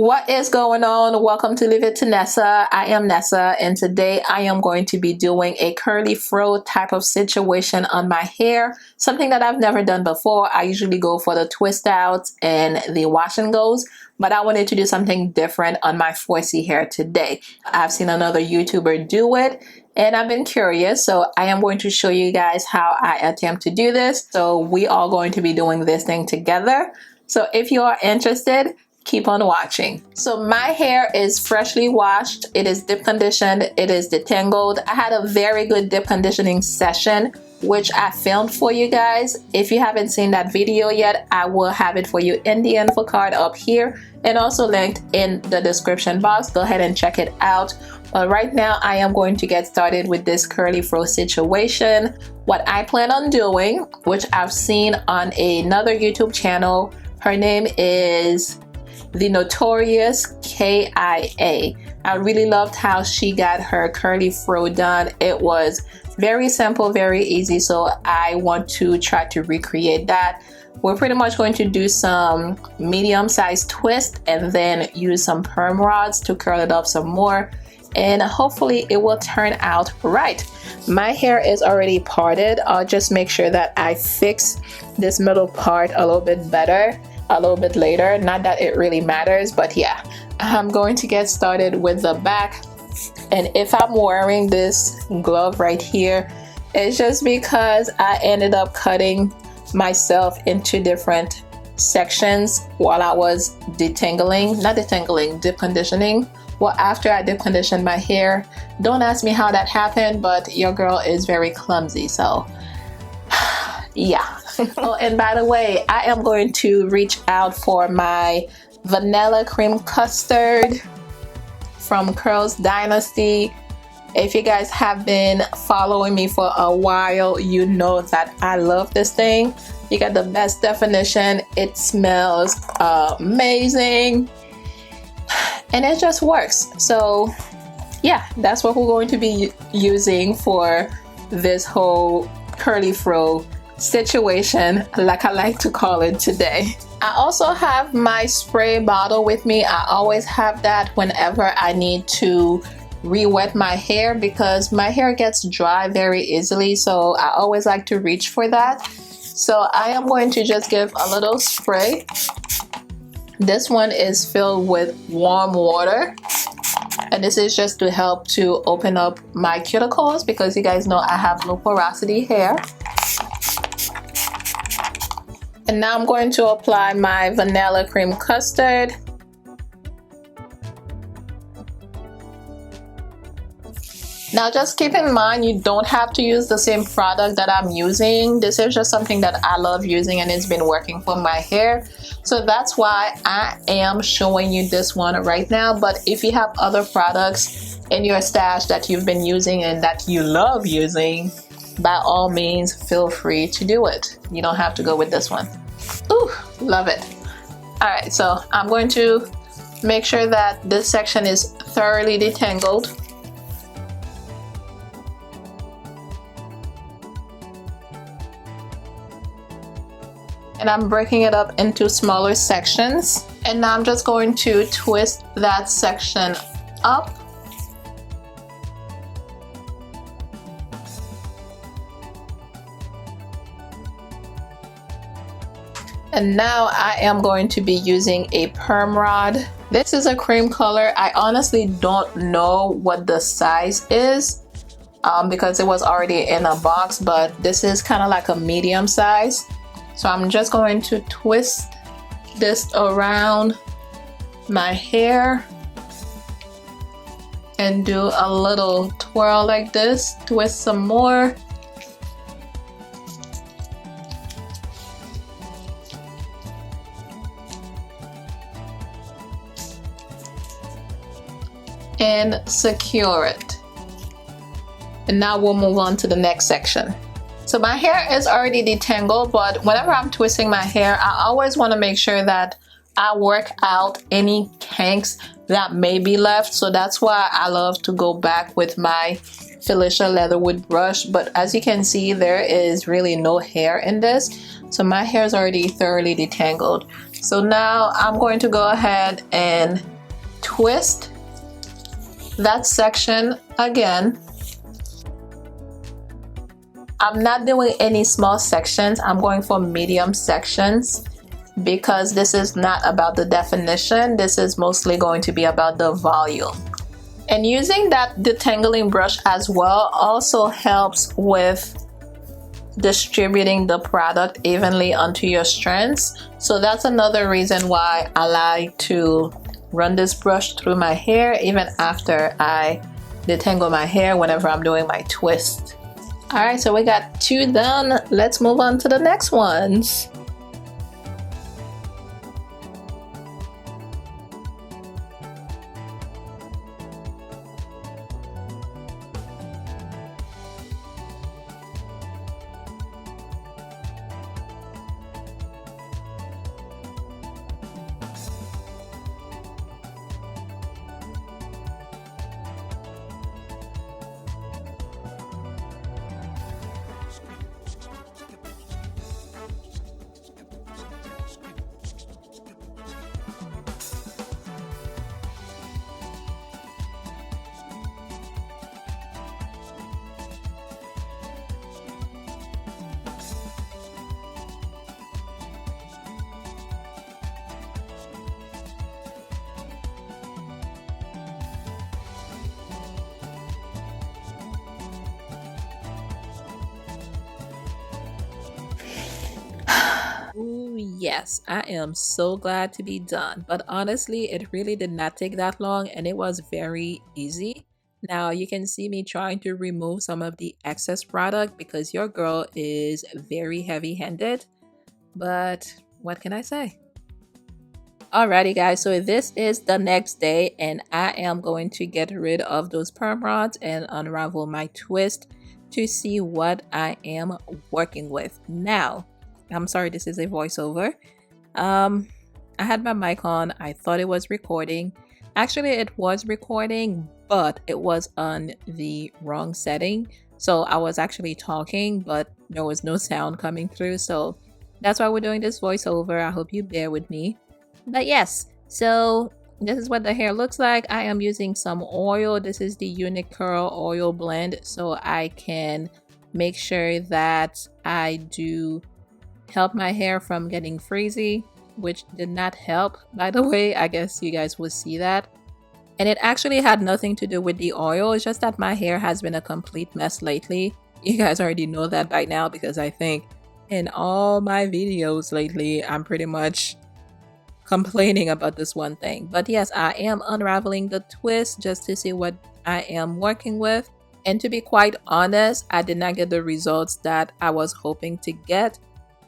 What is going on? Welcome to Leave It to Nessa. I am Nessa, and today I am going to be doing a curly fro type of situation on my hair. Something that I've never done before. I usually go for the twist outs and the wash and goes, but I wanted to do something different on my 4C hair today. I've seen another YouTuber do it, and I've been curious, so I am going to show you guys how I attempt to do this. So we are going to be doing this thing together. So if you are interested, keep on watching. So my hair is freshly washed, it is deep conditioned, it is detangled. I had a very good deep conditioning session which I filmed for you guys. If you haven't seen that video yet, I will have it for you in the info card up here and also linked in the description box. Go ahead and check it out. But right now I am going to get started with this curly fro situation. What I plan on doing, which I've seen on another YouTube channel, her name is the Notorious KIA. I really loved how she got her curly fro done. It was very simple, very easy, so I want to try to recreate that. We're pretty much going to do some medium-sized twist and then use some perm rods to curl it up some more, and hopefully it will turn out right. My hair is already parted. I'll just make sure that I fix this middle part a little bit better a little bit later. Not that it really matters, but yeah, I'm going to get started with the back. And if I'm wearing this glove right here, it's just because I ended up cutting myself into different sections while I was deep conditioning. Well, after I deep conditioned my hair. Don't ask me how that happened, but your girl is very clumsy, so yeah. Oh, and by the way, I am going to reach out for my vanilla cream custard from Curls Dynasty. If you guys have been following me for a while, you know that I love this thing. You got the best definition. It smells amazing and it just works. So yeah, that's what we're going to be using for this whole curly fro situation, like I like to call it today. I also have my spray bottle with me. I always have that whenever I need to re-wet my hair because my hair gets dry very easily, so I always like to reach for that. So I am going to just give a little spray. This one is filled with warm water, and this is just to help to open up my cuticles because you guys know I have low porosity hair. And now I'm going to apply my vanilla cream custard. Now just keep in mind, you don't have to use the same product that I'm using. This is just something that I love using and it's been working for my hair. So that's why I am showing you this one right now. But if you have other products in your stash that you've been using and that you love using, by all means, feel free to do it. You don't have to go with this one. Ooh, love it. All right, so I'm going to make sure that this section is thoroughly detangled. And I'm breaking it up into smaller sections. And now I'm just going to twist that section up. And now I am going to be using a perm rod. This is a cream color. I honestly don't know what the size is because it was already in a box, but this is kind of like a medium size. So I'm just going to twist this around my hair and do a little twirl like this. Twist some more. And secure it. And now we'll move on to the next section. So my hair is already detangled, but whenever I'm twisting my hair, I always want to make sure that I work out any kinks that may be left. So that's why I love to go back with my Felicia Leatherwood brush. But as you can see, there is really no hair in this. So my hair is already thoroughly detangled. So now I'm going to go ahead and twist that section again. I'm not doing any small sections. I'm going for medium sections because this is not about the definition. This is mostly going to be about the volume. And using that detangling brush as well also helps with distributing the product evenly onto your strands. So that's another reason why I like to run this brush through my hair even after I detangle my hair whenever I'm doing my twist. Alright, so we got 2 done. Let's move on to the next ones. Ooh, yes, I am so glad to be done. But honestly, it really did not take that long and it was very easy. Now you can see me trying to remove some of the excess product because your girl is very heavy-handed. But what can I say? Alrighty guys, so this is the next day and I am going to get rid of those perm rods and unravel my twist to see what I am working with. Now, I'm sorry, this is a voiceover. I had my mic on. I thought it was recording. Actually, it was recording, but it was on the wrong setting. So I was actually talking, but there was no sound coming through. So that's why we're doing this voiceover. I hope you bear with me. But yes, so this is what the hair looks like. I am using some oil. This is the Uniqurl Oil Blend, so I can make sure that I do help my hair from getting frizzy, which did not help, by the way. I guess you guys will see that. And it actually had nothing to do with the oil. It's just that my hair has been a complete mess lately. You guys already know that by now because I think in all my videos lately, I'm pretty much complaining about this one thing. But yes, I am unraveling the twist just to see what I am working with. And to be quite honest, I did not get the results that I was hoping to get.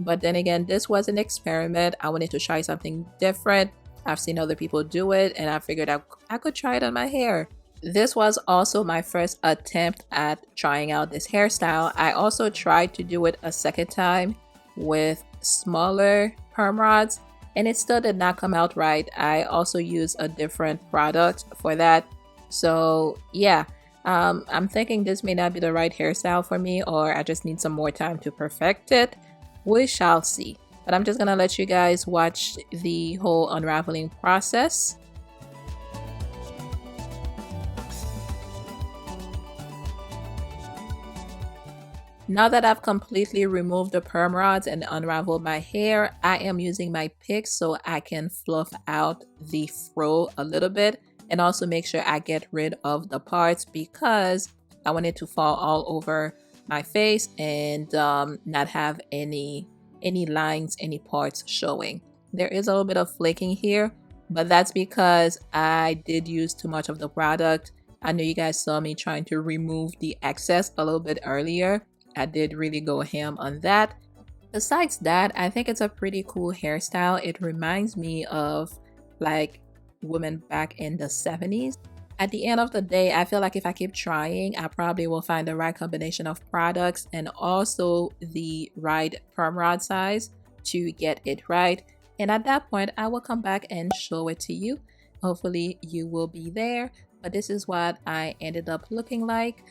But then again, this was an experiment. I wanted to try something different. I've seen other people do it and I figured I could try it on my hair. This was also my first attempt at trying out this hairstyle. I also tried to do it a second time with smaller perm rods and it still did not come out right. I also used a different product for that. So yeah, I'm thinking this may not be the right hairstyle for me, or I just need some more time to perfect it. We shall see. But I'm just gonna let you guys watch the whole unraveling process. Now that I've completely removed the perm rods and unraveled my hair, I am using my pick so I can fluff out the fro a little bit and also make sure I get rid of the parts because I want it to fall all over my face and not have any lines, any parts showing. There is a little bit of flaking here, but that's because I did use too much of the product. I know you guys saw me trying to remove the excess a little bit earlier. I did really go ham on that. Besides that, I think it's a pretty cool hairstyle. It reminds me of like women back in the 70s. At the end of the day, I feel like if I keep trying, I probably will find the right combination of products and also the right perm rod size to get it right. And at that point, I will come back and show it to you. Hopefully you will be there. But this is what I ended up looking like.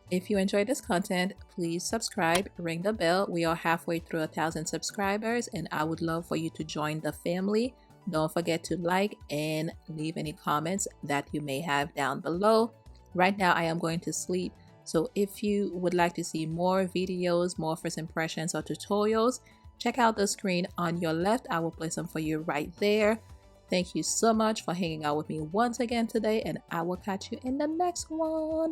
If you enjoy this content, please subscribe, ring the bell. We are halfway through 1,000 subscribers, and I would love for you to join the family. Don't forget to like and leave any comments that you may have down below. Right now, I am going to sleep. So if you would like to see more videos, more first impressions or tutorials, check out the screen on your left. I will place them for you right there. Thank you so much for hanging out with me once again today, and I will catch you in the next one.